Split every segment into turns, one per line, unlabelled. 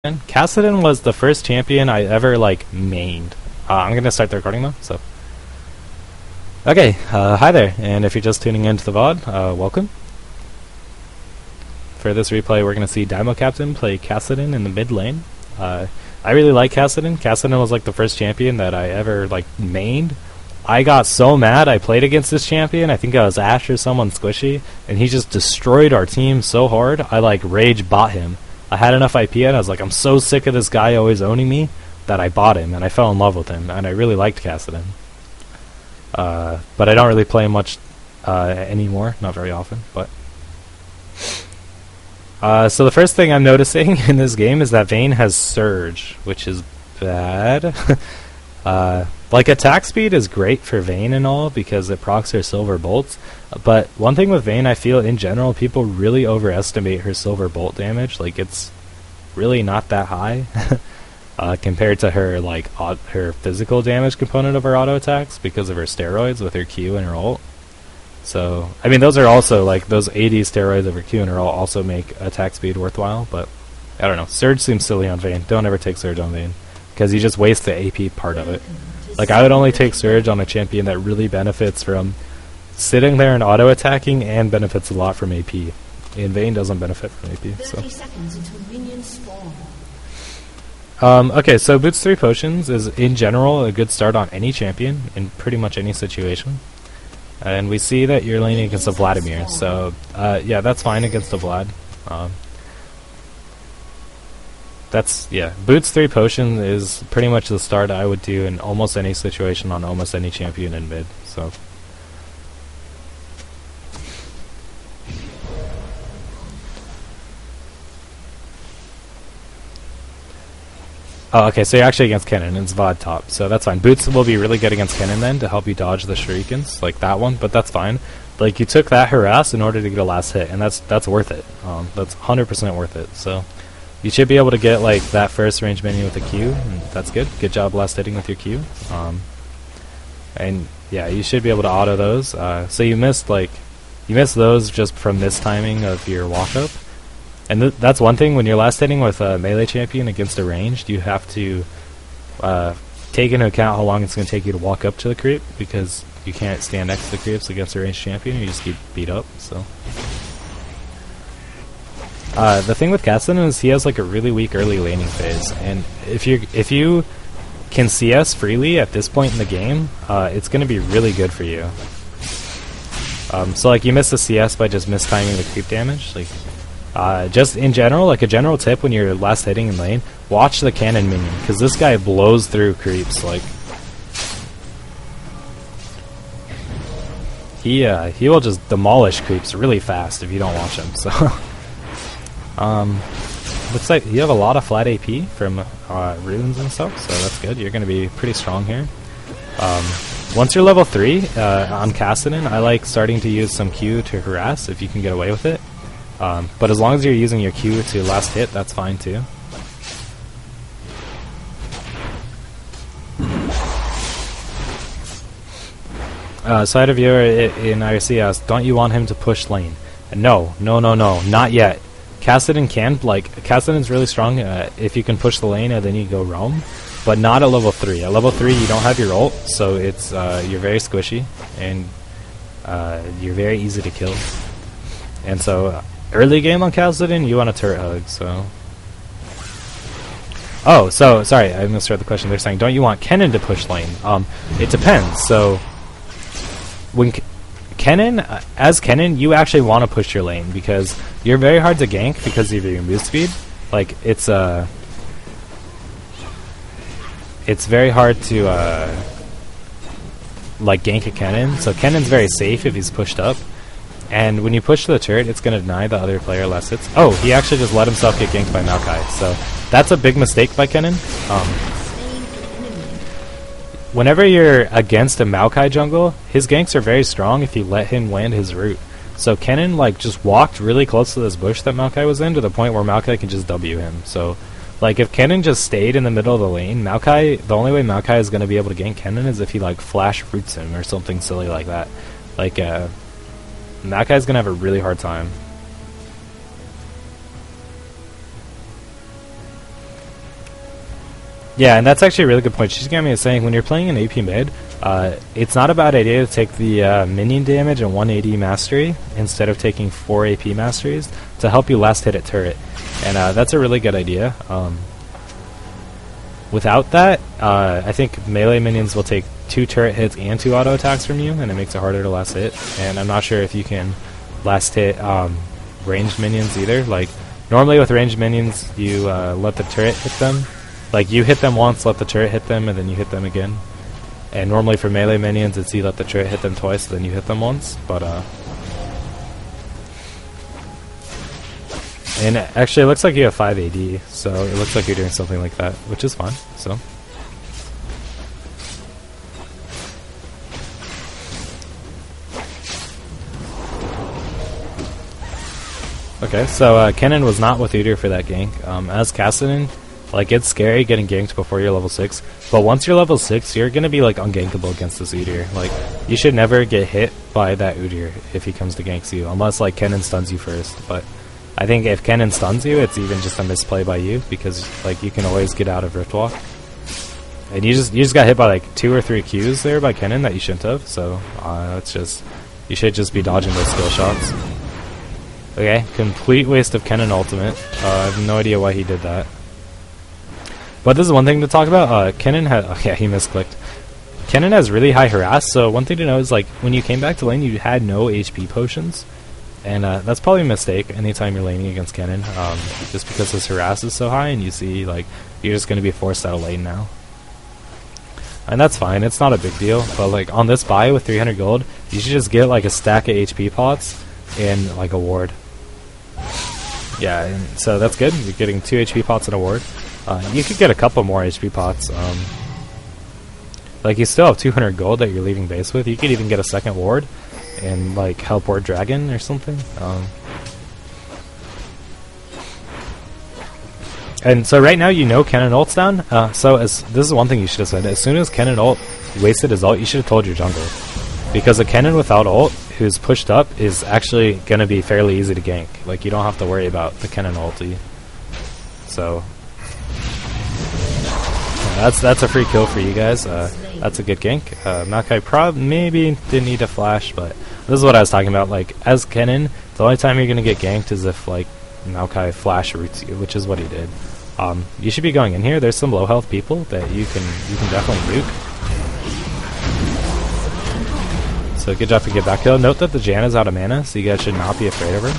Kassadin was the first champion I ever like mained. I'm gonna start the recording though. So, okay, hi there, and if you're just tuning into the VOD, welcome. For this replay, we're gonna see Dymocaptin play Kassadin in the mid lane. I really like Kassadin. Kassadin was like the first champion that I ever like mained. I got so mad I played against this champion. I think I was Ash or someone squishy, and he just destroyed our team so hard. I like rage bought him. I had enough IP and I was like, I'm so sick of this guy always owning me that I bought him and I fell in love with him and I really liked Kassadin. But I don't really play much anymore, not very often. But so the first thing I'm noticing in this game is that Vayne has Surge, which is bad. Like attack speed is great for Vayne and all because it procs her silver bolts, but one thing with Vayne I feel in general people really overestimate her silver bolt damage. Like it's really not that high compared to her like her physical damage component of her auto attacks because of her steroids with her Q and her ult. So I mean those are also like those 80 steroids of her Q and her ult also make attack speed worthwhile, but I don't know. Surge seems silly on Vayne. Don't ever take Surge on Vayne because you just waste the AP part of it. Like, I would only take Surge on a champion that really benefits from sitting there and auto-attacking and benefits a lot from AP. And Vayne doesn't benefit from AP, so. Okay, so Boots 3 Potions is, in general, a good start on any champion in pretty much any situation. And we see that you're laning against a Vladimir, so, yeah, that's fine against a Vlad. Boots 3 Potion is pretty much the start I would do in almost any situation on almost any champion in mid, so. Oh, okay, so you're actually against Kennen, it's VOD top, so that's fine. Boots will be really good against Kennen then to help you dodge the shurikens, like that one, but that's fine. Like, you took that harass in order to get a last hit, and that's worth it. That's 100% worth it, so. You should be able to get like that first range minion with a Q, and that's good. Good job last hitting with your Q. And yeah, you should be able to auto those. So you missed those just from mistiming of your walk up. And that's one thing when you're last hitting with a melee champion against a ranged, you have to take into account how long it's going to take you to walk up to the creep because you can't stand next to the creeps against a ranged champion. You just get beat up. So. The thing with Kassadin is he has like a really weak early laning phase, and if you can CS freely at this point in the game, it's going to be really good for you. So like you miss the CS by just mistiming the creep damage. Like just in general, like a general tip when you're last hitting in lane, watch the cannon minion because this guy blows through creeps. Like he will just demolish creeps really fast if you don't watch him. So. Looks like you have a lot of flat AP from runes and stuff, so that's good. You're going to be pretty strong here. Once you're level 3 on Kassadin, I like starting to use some Q to harass if you can get away with it. But as long as you're using your Q to last hit, that's fine too. Side of viewer in IRC asked, don't you want him to push lane? And no, not yet. Kassadin can, like, Kassadin's really strong if you can push the lane and then you go roam, but not at level 3. At level 3 you don't have your ult, so it's you're very squishy, and you're very easy to kill. And so, early game on Kassadin, you want a turret hug, so... Oh, so, sorry, I misread the question. They're saying, don't you want Kennen to push lane? It depends, so... When Kennen, as Kennen, you actually want to push your lane because you're very hard to gank because of your move speed. Like it's very hard to like gank a Kennen. So Kennen's very safe if he's pushed up, and when you push the turret, it's going to deny the other player less hits. Oh, he actually just let himself get ganked by Maokai. So that's a big mistake by Kennen. Whenever you're against a Maokai jungle, his ganks are very strong if you let him land his root. So Kennen like just walked really close to this bush that Maokai was in to the point where Maokai can just W him. So like if Kennen just stayed in the middle of the lane, Maokai, the only way Maokai is going to be able to gank Kennen is if he like flash roots him or something silly like that. Like Maokai's going to have a really hard time. Yeah, and that's actually a really good point. Shizigami is saying when you're playing an AP mid, it's not a bad idea to take the minion damage and 180 mastery instead of taking 4 AP masteries to help you last hit at turret. And that's a really good idea. Without that, I think melee minions will take 2 turret hits and 2 auto attacks from you, and it makes it harder to last hit. And I'm not sure if you can last hit ranged minions either. Like, normally with ranged minions, you let the turret hit them. Like, you hit them once, let the turret hit them, and then you hit them again. And normally for melee minions, it's you let the turret hit them twice, then you hit them once. But, and actually, it looks like you have 5 AD, so it looks like you're doing something like that, which is fine, so. Okay, so Kennen was not with Udyr for that gank. As Kassadin, like, it's scary getting ganked before you're level 6, but once you're level 6, you're gonna be, like, ungankable against this Udyr. Like, you should never get hit by that Udyr if he comes to gank you, unless, like, Kennen stuns you first, but I think if Kennen stuns you, it's even just a misplay by you, because, like, you can always get out of Riftwalk. And you just got hit by, like, 2 or 3 Qs there by Kennen that you shouldn't have, so, it's just, you should just be dodging those skill shots. Okay, complete waste of Kennen ultimate. I have no idea why he did that. But this is one thing to talk about. Kennen had... Oh yeah, he misclicked. Kennen has really high harass, so one thing to know is, like, when you came back to lane, you had no HP potions. And that's probably a mistake anytime you're laning against Kennen, just because his harass is so high, and you see, like, you're just going to be forced out of lane now. And that's fine, it's not a big deal, but, like, on this buy with 300 gold, you should just get, like, a stack of HP pots and, like, a ward. Yeah, and so that's good. You're getting 2 HP pots and a ward. You could get a couple more HP pots. Like, you still have 200 gold that you're leaving base with. You could even get a second ward and, like, help ward dragon or something. And so right now you know Kennen ult's down. This is one thing you should have said. As soon as Kennen ult wasted his ult, you should have told your jungle. Because a Kennen without ult, who's pushed up, is actually going to be fairly easy to gank. Like, you don't have to worry about the Kennen ulti. So, that's a free kill for you guys. That's a good gank. Maokai maybe didn't need to flash, but this is what I was talking about. Like, as Kennen, the only time you're going to get ganked is if, like, Maokai flash roots you, which is what he did. You should be going in here. There's some low health people that you can definitely nuke. So good job to get back kill. Note that the Janna's out of mana, so you guys should not be afraid of her.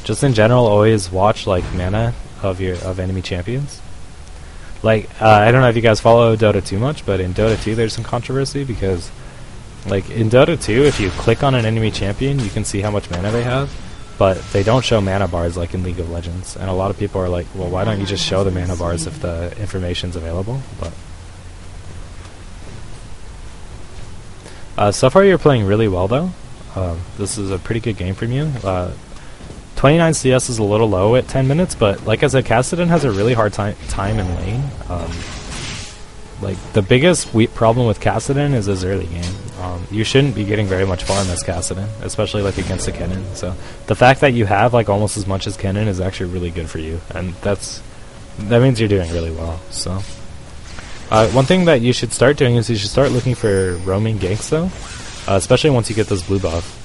Just in general, always watch, like, mana of enemy champions. Like, I don't know if you guys follow Dota 2 much, but in Dota 2 there's some controversy because, like, in Dota 2, if you click on an enemy champion, you can see how much mana they have, but they don't show mana bars like in League of Legends. And a lot of people are like, well, why don't you just show the mana bars if the information's available? But so far you're playing really well, though. This is a pretty good game from you. 29 CS is a little low at 10 minutes, but like I said, Kassadin has a really hard time in lane. Like, the biggest problem with Kassadin is his early game. You shouldn't be getting very much farm as Kassadin, especially, like, against a Kennen. So the fact that you have, like, almost as much as Kennen is actually really good for you, and that means you're doing really well. So one thing that you should start doing is you should start looking for roaming ganks, though, especially once you get this blue buff.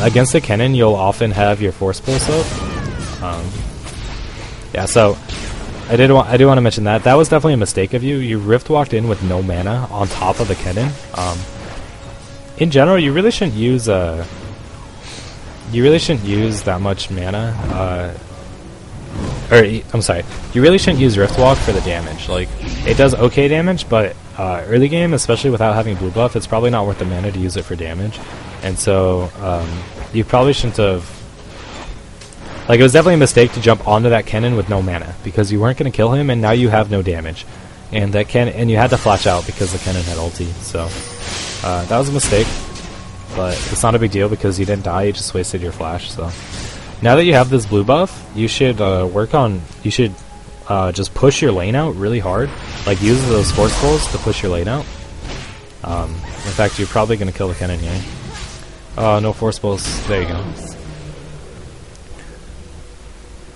Against a Kennen, you'll often have your force pulse up. Yeah, so I do want to mention that. That was definitely a mistake of you. You rift walked in with no mana on top of the Kennen. In general, you really shouldn't use that much mana. I'm sorry. You really shouldn't use Riftwalk for the damage. Like, it does okay damage, but early game, especially without having blue buff, it's probably not worth the mana to use it for damage. And so you probably shouldn't have. Like, it was definitely a mistake to jump onto that Kennen with no mana because you weren't going to kill him, and now you have no damage. And you had to flash out because the Kennen had ulti. So that was a mistake, but it's not a big deal because you didn't die. You just wasted your flash. So now that you have this blue buff, you should just push your lane out really hard. Like, use those force pulls to push your lane out. In fact, you're probably going to kill the Kennen here. No force pulls. There you go.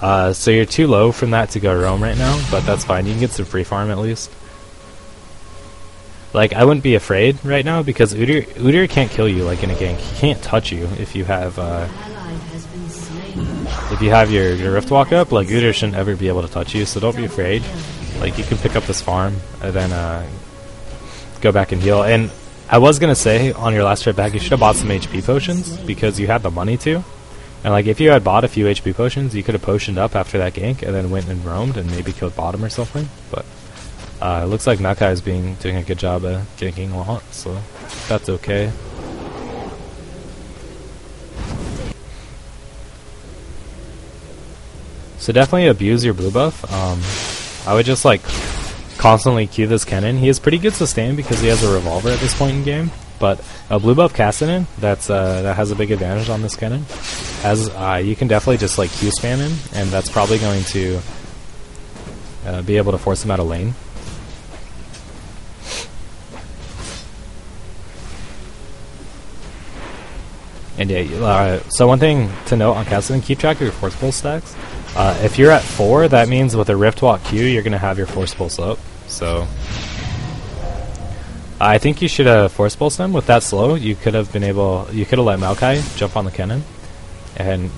So you're too low from that to go roam right now, but that's fine. You can get some free farm at least. Like, I wouldn't be afraid right now because Udyr can't kill you like in a gank. He can't touch you if you have your Rift Walk up. Like, Udyr shouldn't ever be able to touch you, so don't be afraid. Like, you can pick up this farm and then go back and heal. And I was gonna say on your last trip back, you should have bought some HP potions because you had the money to. And like, if you had bought a few HP potions, you could have potioned up after that gank and then went and roamed and maybe killed bottom or something. But it looks like Makai is doing a good job at ganking a lot, so that's okay. So definitely abuse your blue buff. I would just like constantly Q this Kennen. He has pretty good sustain because he has a revolver at this point in game. But a blue buff Kassadin that has a big advantage on this Kennen. As you can definitely just like Q spam him, and that's probably going to be able to force him out of lane. And yeah, so one thing to note on Kassadin, keep track of your force pulse stacks. If you're at 4, that means with a Rift Walk Q, you're going to have your force pulse up. So I think you should force pulse him. With that slow, you could have let Maokai jump on the Kennen, and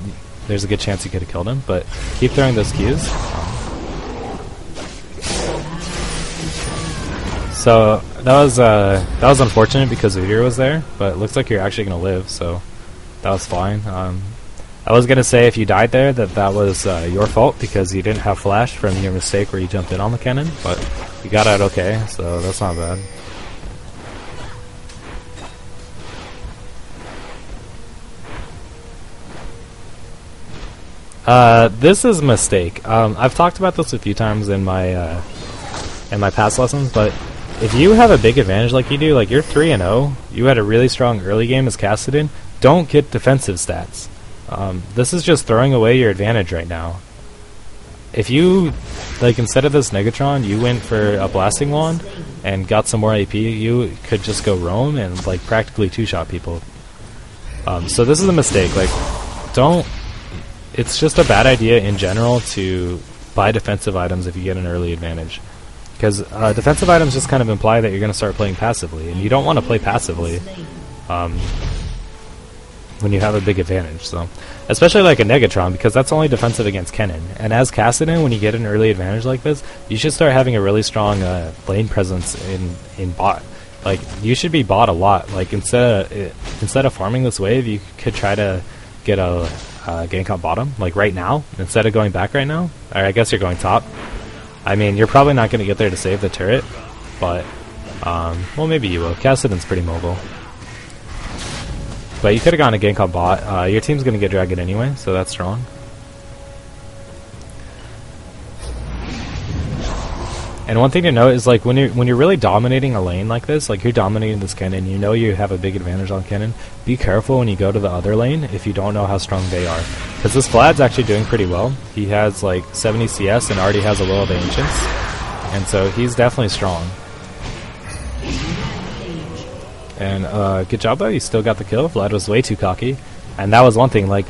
there's a good chance you could have killed him. But keep throwing those Qs. So that was unfortunate because Udyr was there, but it looks like you're actually going to live. So that was fine. I was going to say if you died there that was your fault because you didn't have flash from your mistake where you jumped in on the Kennen, but you got out okay, so that's not bad. This is a mistake. I've talked about this a few times in my past lessons, but if you have a big advantage like you do, like you're 3-0, you had a really strong early game as Kassadin, don't get defensive stats. This is just throwing away your advantage right now. If you, like, instead of this Negatron, you went for a Blasting Wand and got some more AP, you could just go roam and, like, practically two-shot people. So this is a mistake. Like, it's just a bad idea in general to buy defensive items if you get an early advantage. Because defensive items just kind of imply that you're going to start playing passively, and you don't want to play passively when you have a big advantage. So, especially like a Negatron, because that's only defensive against Kennen. And as Kassadin, when you get an early advantage like this, you should start having a really strong lane presence in bot. Like, you should be bot a lot. Like, instead of farming this wave, you could try to get a gank on bottom, like right now, instead of going back right now. Or I guess you're going top. I mean, you're probably not going to get there to save the turret, but, well, maybe you will. Kassadin's pretty mobile. But you could have gone a gank on bot. Your team's going to get dragon anyway, so that's strong. And one thing to note is, like, when you're really dominating a lane like this, like you're dominating this Kennen, you know you have a big advantage on Kennen, be careful when you go to the other lane if you don't know how strong they are. Because this Vlad's actually doing pretty well. He has like 70 CS and already has a Will of the Ancients. And so he's definitely strong. And good job though, you still got the kill. Vlad was way too cocky. And that was one thing, like,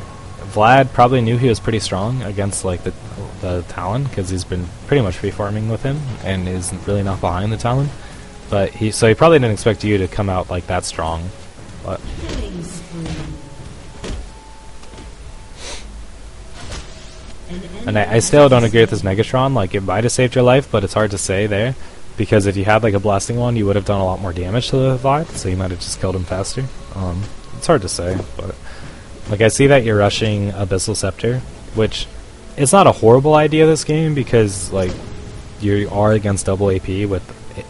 Vlad probably knew he was pretty strong against like the Talon, because he's been pretty much free farming with him and is really not behind the Talon. But he probably didn't expect you to come out like that strong. But and I still don't agree with this Negatron. Like, it might have saved your life, but it's hard to say there, because if you had like a blasting one, you would have done a lot more damage to the Vlad, so you might have just killed him faster. It's hard to say, but like, I see that you're rushing Abyssal Scepter, which it's not a horrible idea this game, because like you are against double AP with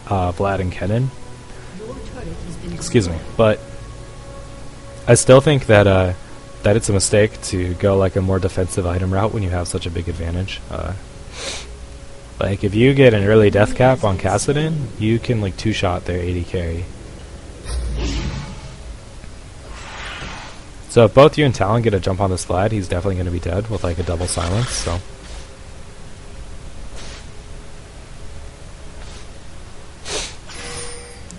Vlad and Kennen. Excuse me, but I still think that that it's a mistake to go like a more defensive item route when you have such a big advantage. Like, if you get an early death cap on Kassadin, you can like two-shot their 80 carry. So if both you and Talon get a jump on this Vlad, he's definitely going to be dead with like a double silence. So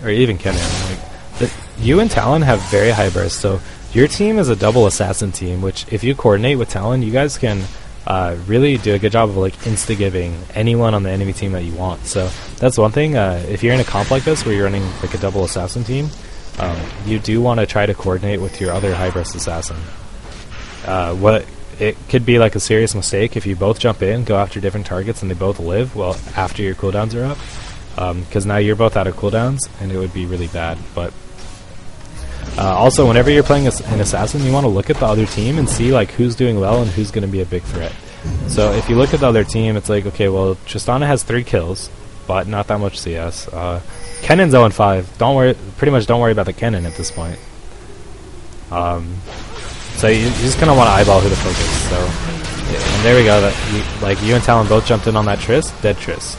or even Kennen. Like, you and Talon have very high burst, so your team is a double assassin team, which if you coordinate with Talon, you guys can really do a good job of like insta-giving anyone on the enemy team that you want. So that's one thing. If you're in a comp like this where you're running like a double assassin team, you do want to try to coordinate with your other high-burst assassin. What it could be like a serious mistake if you both jump in, go after different targets, and they both live well after your cooldowns are up, because now you're both out of cooldowns, and it would be really bad. But also, whenever you're playing an assassin, you want to look at the other team and see like who's doing well and who's going to be a big threat. So if you look at the other team, it's like, okay, well, Tristana has 3 kills, but not that much CS. Kennan's 0-5. Don't worry, pretty much don't worry about the Kennen at this point. So you just kind of want to eyeball who to focus. So, yeah, and there we go. You and Talon both jumped in on that Trist, dead Trist.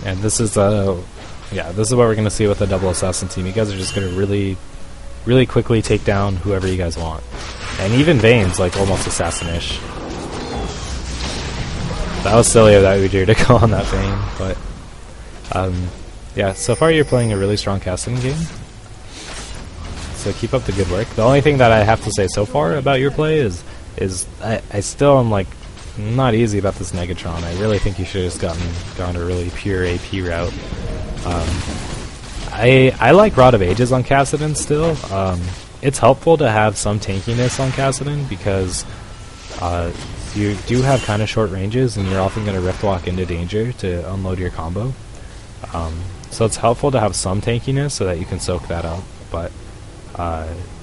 And this is this is what we're gonna see with the double assassin team. You guys are just gonna really, really quickly take down whoever you guys want. And even Vayne's like almost assassin-ish. That was silly of that Udyr to go on that Vayne, but yeah. So far, you're playing a really strong Kassadin game. So keep up the good work. The only thing that I have to say so far about your play is I still am like not easy about this Negatron. I really think you should have just gone a really pure AP route. I like Rod of Ages on Kassadin still. It's helpful to have some tankiness on Kassadin because you do have kind of short ranges and you're often going to Rift Walk into danger to unload your combo. So it's helpful to have some tankiness so that you can soak that up. But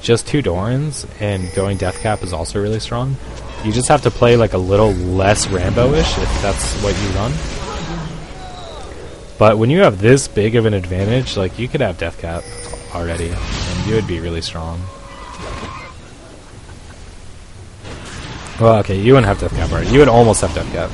just 2 Dorans and going Death Cap is also really strong. You just have to play like a little less Rambo-ish if that's what you run. But when you have this big of an advantage, like you could have Death Cap already, and you would be really strong. Well, okay, you wouldn't have Death Cap already. You would almost have Death Cap.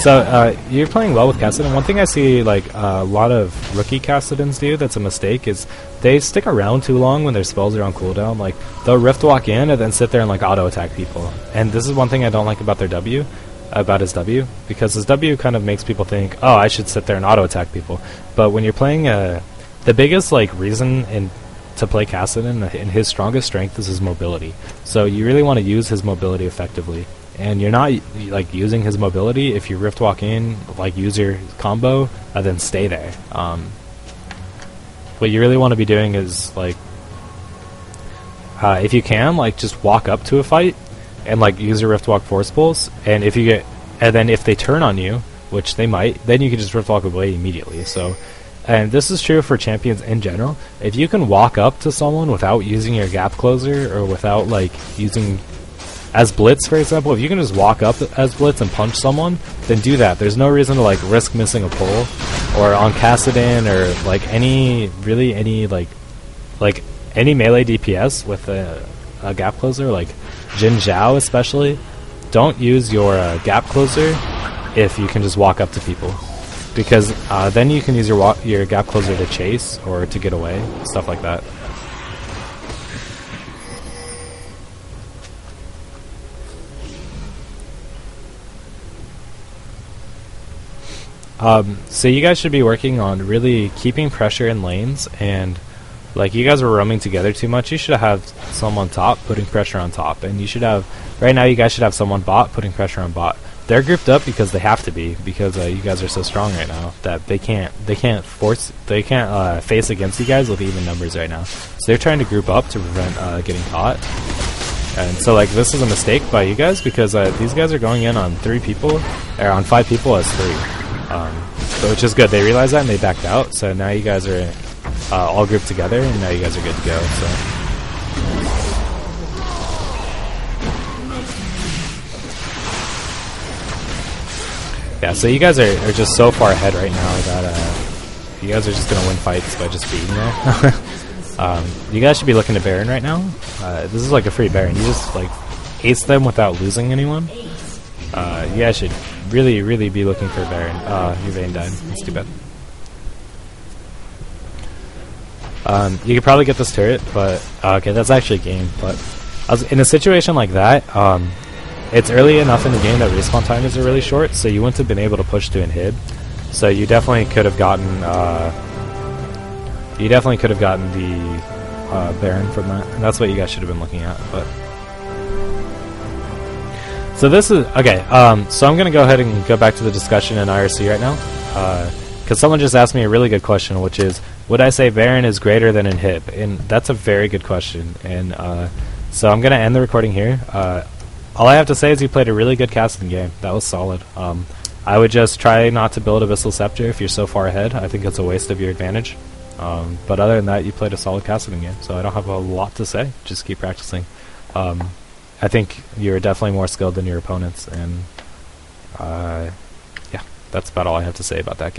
So you're playing well with Kassadin. One thing I see like a lot of rookie Kassadins do that's a mistake is they stick around too long when their spells are on cooldown. Like they'll Rift Walk in and then sit there and like auto attack people. And this is one thing I don't like about his W, because his W kind of makes people think, oh, I should sit there and auto attack people. But when you're playing the biggest like reason to play Kassadin and his strongest strength is his mobility. So you really want to use his mobility effectively. And you're not like using his mobility if you Rift Walk in, like use your combo, and then stay there. What you really want to be doing is like, if you can, like just walk up to a fight and like use your Rift Walk force pulse. And then if they turn on you, which they might, then you can just Rift Walk away immediately. So, and this is true for champions in general. If you can walk up to someone without using your gap closer or without like using as Blitz, for example, if you can just walk up as Blitz and punch someone, then do that. There's no reason to like risk missing a pull, or on Kassadin, or like any melee DPS with a gap closer, like Jin Zhao especially. Don't use your gap closer if you can just walk up to people, because then you can use your gap closer to chase or to get away, stuff like that. So you guys should be working on really keeping pressure in lanes, and like you guys were roaming together too much. You should have someone top putting pressure on top, and you should have, right now you guys should have someone bot putting pressure on bot. They're grouped up because they have to be, because you guys are so strong right now that they can't face against you guys with even numbers right now. So they're trying to group up to prevent getting caught. And so like this is a mistake by you guys, because these guys are going in on 5 people as 3. So which is good. They realized that and they backed out. So now you guys are all grouped together, and now you guys are good to go. So yeah, so you guys are just so far ahead right now that you guys are just gonna win fights by just being there. You guys should be looking to Baron right now. This is like a free Baron. You just like ace them without losing anyone. You guys should really be looking for Baron. Your Vayne died. That's too bad. You could probably get this turret, but okay, that's actually a game. But in a situation like that, it's early enough in the game that respawn timers are really short, so you wouldn't have been able to push to inhib. So you definitely could have gotten You definitely could have gotten the Baron from that, and that's what you guys should have been looking at. But so this is okay. So I'm gonna go ahead and go back to the discussion in IRC right now, because someone just asked me a really good question, which is, would I say Baron is greater than Inhib? And that's a very good question. And so I'm gonna end the recording here. All I have to say is you played a really good Kassadin game. That was solid. I would just try not to build Abyssal Scepter if you're so far ahead. I think it's a waste of your advantage. But other than that, you played a solid Kassadin game, so I don't have a lot to say. Just keep practicing. I think you're definitely more skilled than your opponents, and yeah, that's about all I have to say about that game.